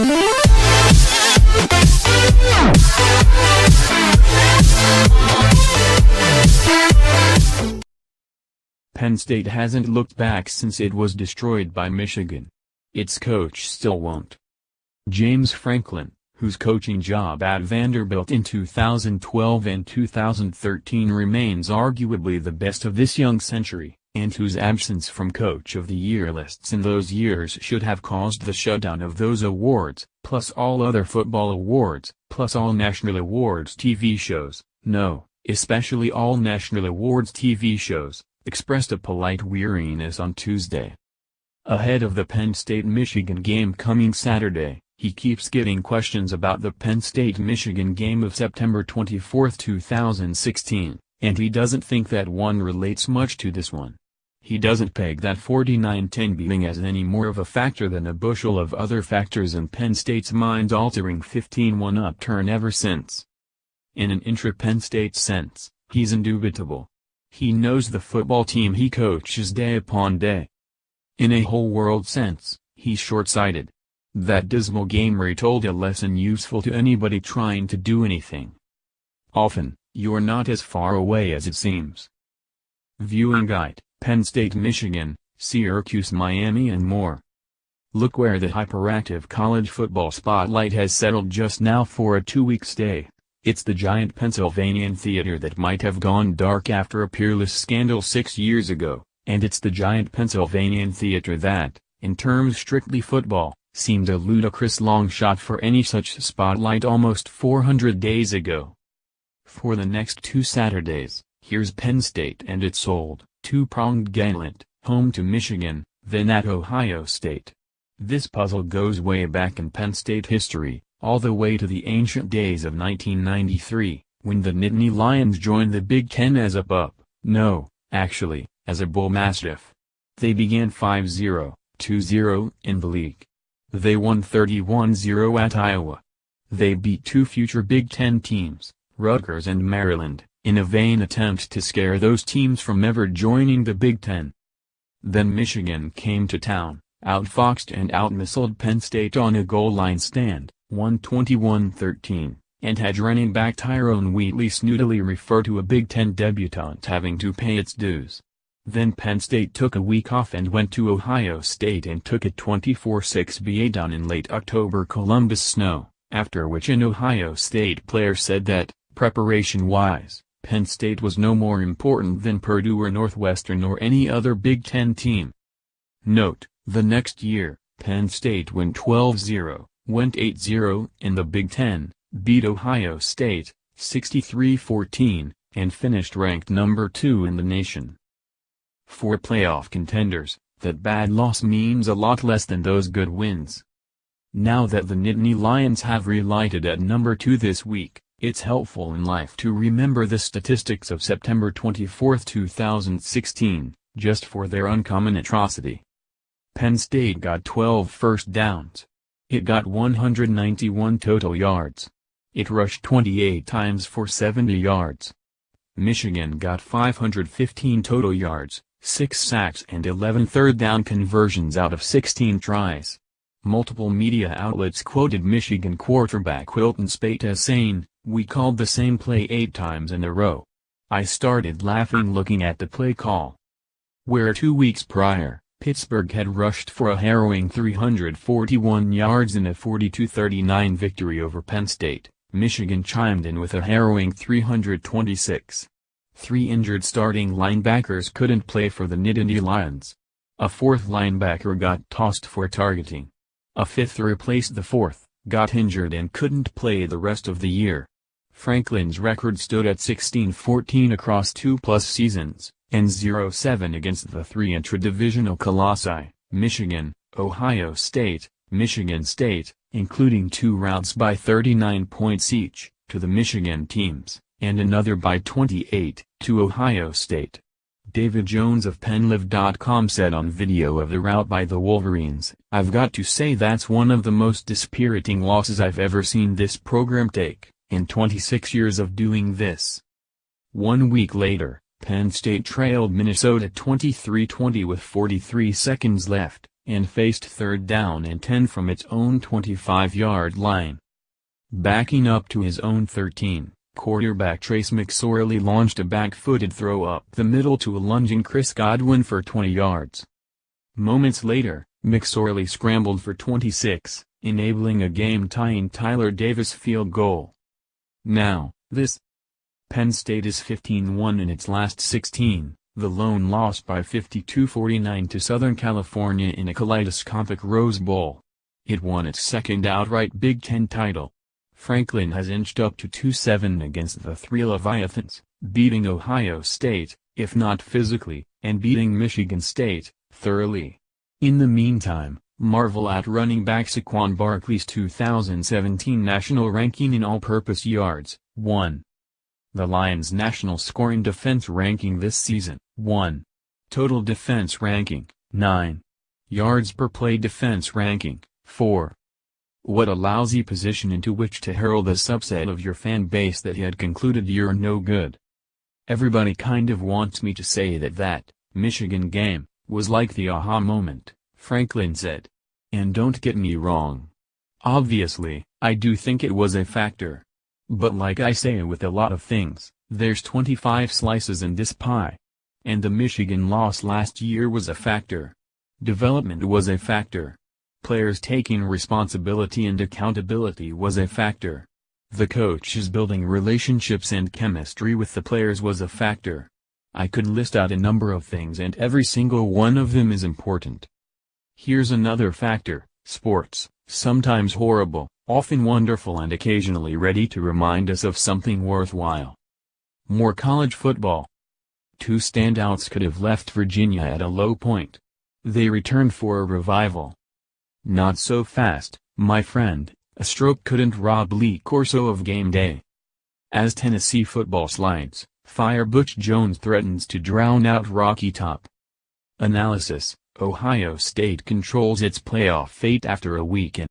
Penn State hasn't looked back since it was destroyed by Michigan. Its coach still won't. James Franklin, whose coaching job at Vanderbilt in 2012 and 2013 remains arguably the best of this young century, and whose absence from Coach of the Year lists in those years should have caused the shutdown of those awards, plus all other football awards, plus all National Awards TV shows, no, especially all National Awards TV shows, expressed a polite weariness on Tuesday. Ahead of the Penn State-Michigan game coming Saturday, he keeps getting questions about the Penn State-Michigan game of September 24, 2016, and he doesn't think that one relates much to this one. He doesn't peg that 49-10 beating as any more of a factor than a bushel of other factors in Penn State's mind-altering 15-1 upturn ever since. In an intra-Penn State sense, he's indubitable. He knows the football team he coaches day upon day. In a whole-world sense, he's short-sighted. That dismal game retold a lesson useful to anybody trying to do anything. Often, you're not as far away as it seems. Viewing guide, Penn State-Michigan, Syracuse-Miami and more. Look where the hyperactive college football spotlight has settled just now for a 2-week stay. It's the giant Pennsylvanian theater that might have gone dark after a peerless scandal 6 years ago, and it's the giant Pennsylvanian theater that, in terms strictly football, seemed a ludicrous long shot for any such spotlight almost 400 days ago. For the next 2 Saturdays, here's Penn State and its old, two-pronged gauntlet, home to Michigan, then at Ohio State. This puzzle goes way back in Penn State history, all the way to the ancient days of 1993, when the Nittany Lions joined the Big Ten as a pup, no, actually, as a bull mastiff. They began 5-0, 2-0 in the league. They won 31-0 at Iowa. They beat 2 future Big Ten teams, Rutgers and Maryland, in a vain attempt to scare those teams from ever joining the Big Ten. Then Michigan came to town, outfoxed and outmissiled Penn State on a goal line stand, 121-13, and had running back Tyrone Wheatley snootily refer to a Big Ten debutante having to pay its dues. Then Penn State took a week off and went to Ohio State and took a 24-6 beatdown in late October Columbus snow, after which an Ohio State player said that, preparation-wise, Penn State was no more important than Purdue or Northwestern or any other Big Ten team. Note, the next year, Penn State went 12-0, went 8-0 in the Big Ten, beat Ohio State, 63-14, and finished ranked number 2 in the nation. For playoff contenders, that bad loss means a lot less than those good wins. Now that the Nittany Lions have relighted at number 2 this week, it's helpful in life to remember the statistics of September 24, 2016, just for their uncommon atrocity. Penn State got 12 first downs. It got 191 total yards. It rushed 28 times for 70 yards. Michigan got 515 total yards, 6 sacks and 11 third down conversions out of 16 tries. Multiple media outlets quoted Michigan quarterback Wilton Speight as saying, "We called the same play 8 times in a row. I started laughing looking at the play call." Where 2 weeks prior, Pittsburgh had rushed for a harrowing 341 yards in a 42-39 victory over Penn State, Michigan chimed in with a harrowing 326. 3 injured starting linebackers couldn't play for the Nittany Lions. A 4th linebacker got tossed for targeting. A 5th replaced the 4th, got injured and couldn't play the rest of the year. Franklin's record stood at 16-14 across 2+ seasons, and 0-7 against the 3 intra-divisional colossi, Michigan, Ohio State, Michigan State, including 2 routes by 39 points each, to the Michigan teams, and another by 28, to Ohio State. David Jones of PennLive.com said on video of the rout by the Wolverines, "I've got to say that's one of the most dispiriting losses I've ever seen this program take, in 26 years of doing this." 1 week later, Penn State trailed Minnesota 23-20 with 43 seconds left, and faced 3rd down and 10 from its own 25-yard line. Backing up to his own 13, quarterback Trace McSorley launched a back-footed throw up the middle to a lunging Chris Godwin for 20 yards. Moments later, McSorley scrambled for 26, enabling a game-tying Tyler Davis field goal. Now, Penn State is 15-1 in its last 16, the lone loss by 52-49 to Southern California in a kaleidoscopic Rose Bowl. It won its second outright Big Ten title. Franklin has inched up to 2-7 against the three Leviathans, beating Ohio State, if not physically, and beating Michigan State, thoroughly. In the meantime, marvel at running back Saquon Barkley's 2017 national ranking in all-purpose yards, 1. The Lions' national scoring defense ranking this season, 1. Total defense ranking, 9. Yards per play defense ranking, 4. What a lousy position into which to hurl the subset of your fan base that had concluded you're no good. Everybody kind of wants me to say that Michigan game was like the aha moment, Franklin said. And don't get me wrong. Obviously, I do think it was a factor. But like I say with a lot of things, there's 25 slices in this pie. And the Michigan loss last year was a factor. Development was a factor. Players taking responsibility and accountability was a factor. The coaches building relationships and chemistry with the players was a factor. I could list out a number of things and every single one of them is important. Here's another factor: sports, sometimes horrible, often wonderful and occasionally ready to remind us of something worthwhile. More college football. 2 standouts could have left Virginia at a low point. They returned for a revival. Not so fast, my friend, a stroke couldn't rob Lee Corso of game day. As Tennessee football slides, fire Butch Jones threatens to drown out Rocky Top. Analysis: Ohio State controls its playoff fate after a weekend.